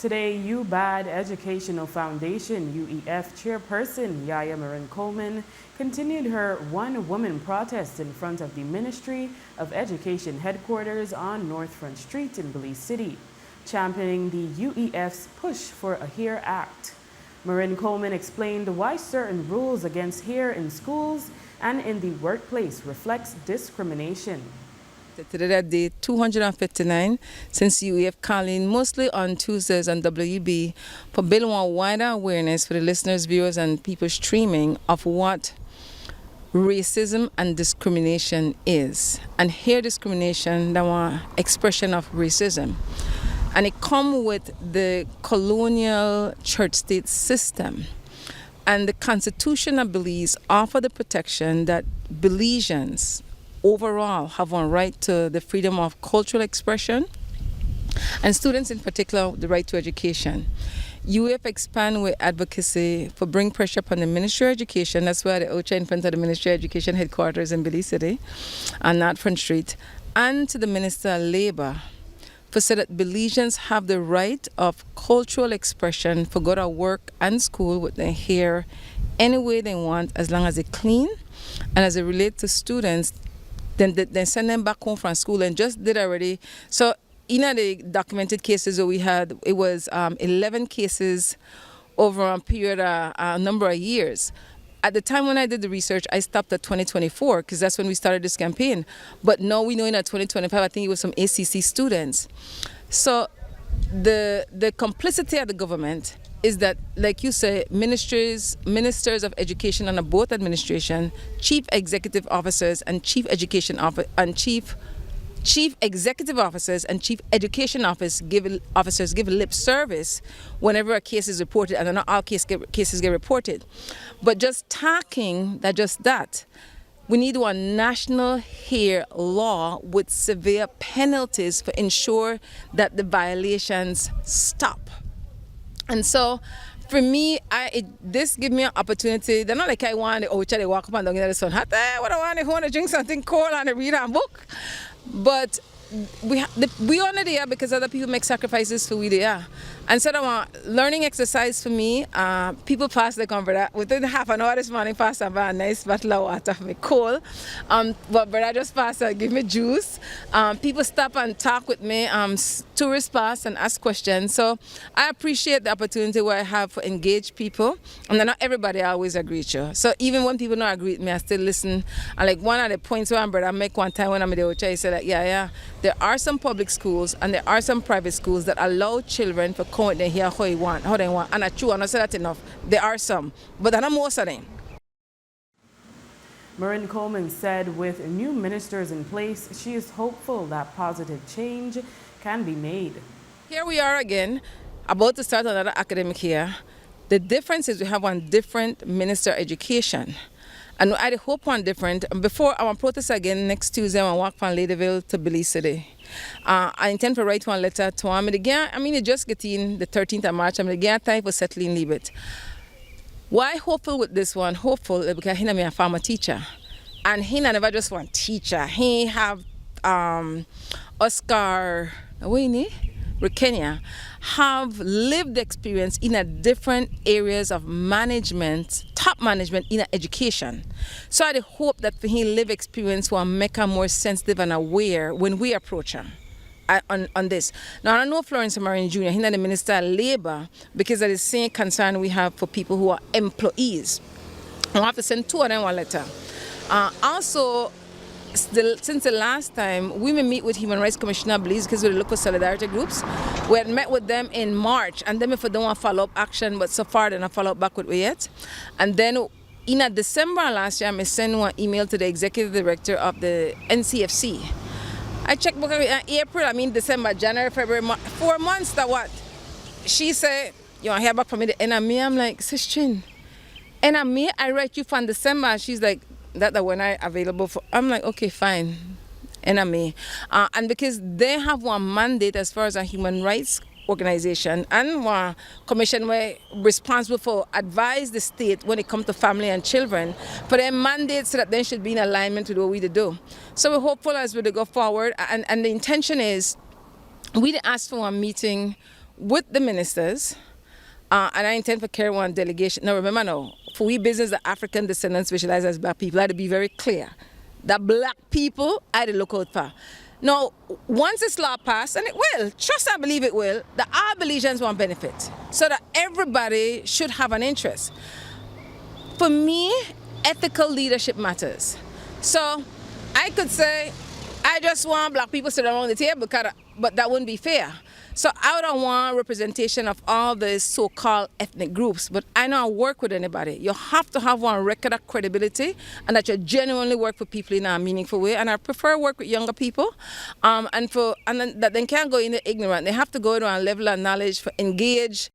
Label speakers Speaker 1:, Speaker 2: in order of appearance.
Speaker 1: Today, UBAD Educational Foundation UEF chairperson Yaya Marin Coleman continued her one-woman protest in front of the Ministry of Education headquarters on Northfront Street in Belize City, championing the UEF's push for a HERE Act. Marin Coleman explained why certain rules against HERE in schools and in the workplace reflects discrimination.
Speaker 2: Today at day 259 since UEF calling mostly on Tuesdays on WB for building a wider awareness for the listeners, viewers and people streaming of what racism and discrimination is. And here discrimination, that one expression of racism. And it comes with the colonial church-state system. And the Constitution of Belize offer the protection that Belizeans overall have a right to the freedom of cultural expression, and students in particular the right to education. UEF expand with advocacy for bring pressure upon the Ministry of Education. That's why the OCHA in front of the Ministry of Education headquarters in Belize City on Northfront Street, and to the Minister of Labour for so that Belizeans have the right of cultural expression for go to work and school with their hair any way they want, as long as it's clean, and as it relates to students, then send them back home from school. And just did already. So in the documented cases that we had, it was 11 cases over a period of a number of years. At the time when I did the research, I stopped at 2024 because that's when we started this campaign. But now we know in 2025, I think it was some ACC students. So the complicity of the government is that, like you say, ministers of education under both administration, chief executive officers and chief education and chief executive officers and chief education officers give lip service whenever a case is reported, and not all cases get reported. But just talking that, we need a national HERE law with severe penalties for ensure that the violations stop. And so, for me, this gives me an opportunity. They're not like I want to walk up and down in the sun. What I want to drink something cold and read a book. But we only there because other people make sacrifices for we there. And so that learning exercise for me, people pass the brother within half an hour this morning, pass a nice bottle of water for me cold. But brother just pass give me juice. People stop and talk with me, tourists pass and ask questions. So I appreciate the opportunity where I have to engage people. And not everybody always agree with you. So even when people don't agree with me, I still listen. And like one of the points where brother make one time when I'm in the hotel, he said that there are some public schools and there are some private schools that allow children to come and hear how they want. And that's true, I'm not saying that enough. There are some, but not most of them.
Speaker 1: Marin Coleman said with new ministers in place, she is hopeful that positive change can be made.
Speaker 2: Here we are again, about to start another academic year. The difference is we have one different minister of education. And I hope one different. Before I want to protest again next Tuesday, I want to walk from Ladyville to Belize City. I intend to write one letter to him. It just getting the 13th of March. I'm going to get time for settling leave it. Why hopeful with this one? Hopeful because he's a former teacher. And he never just one teacher. He have Oscar, Kenya, have lived experience in a different areas of management, top management in education. So I hope that for him live experience will make him more sensitive and aware when we approach him on this. Now I know Florence Marin Jr., he's the Minister of Labour, because of the same concern we have for people who are employees. I have to send two of them one letter. Also, since the last time we may meet with Human Rights Commissioner Belize because we look for solidarity groups, we had met with them in March, and then if we don't want follow-up action, but so far they don't follow up back with we yet. And then in December last year, I sent one email to the executive director of the NCFC. I checked book in April, December, January, February, 4 months, that what? She said, you want to hear back from me the NME? I'm like, Sister, NME, I write you from December. She's like, that when I available for. I'm like, okay, fine, NME. And because they have one mandate as far as a human rights organization and one commission where responsible for advise the state when it comes to family and children for their mandate so that they should be in alignment with what we do. So we're hopeful as we go forward, and the intention is we asked for a meeting with the ministers, and I intend for carry one delegation. Now remember now, for we business, the African descendants visualized as black people, I had to be very clear that black people I had to look out for. Now, once this law passed, and it will, trust and believe it will, the our Belizeans want benefit. So that everybody should have an interest. For me, ethical leadership matters. So I could say, I just want black people sitting around the table, but that wouldn't be fair. So I don't want representation of all the so-called ethnic groups, but I don't work with anybody. You have to have one record of credibility and that you genuinely work for people in a meaningful way. And I prefer work with younger people, and then that they can't go into ignorant. They have to go to a level of knowledge for engage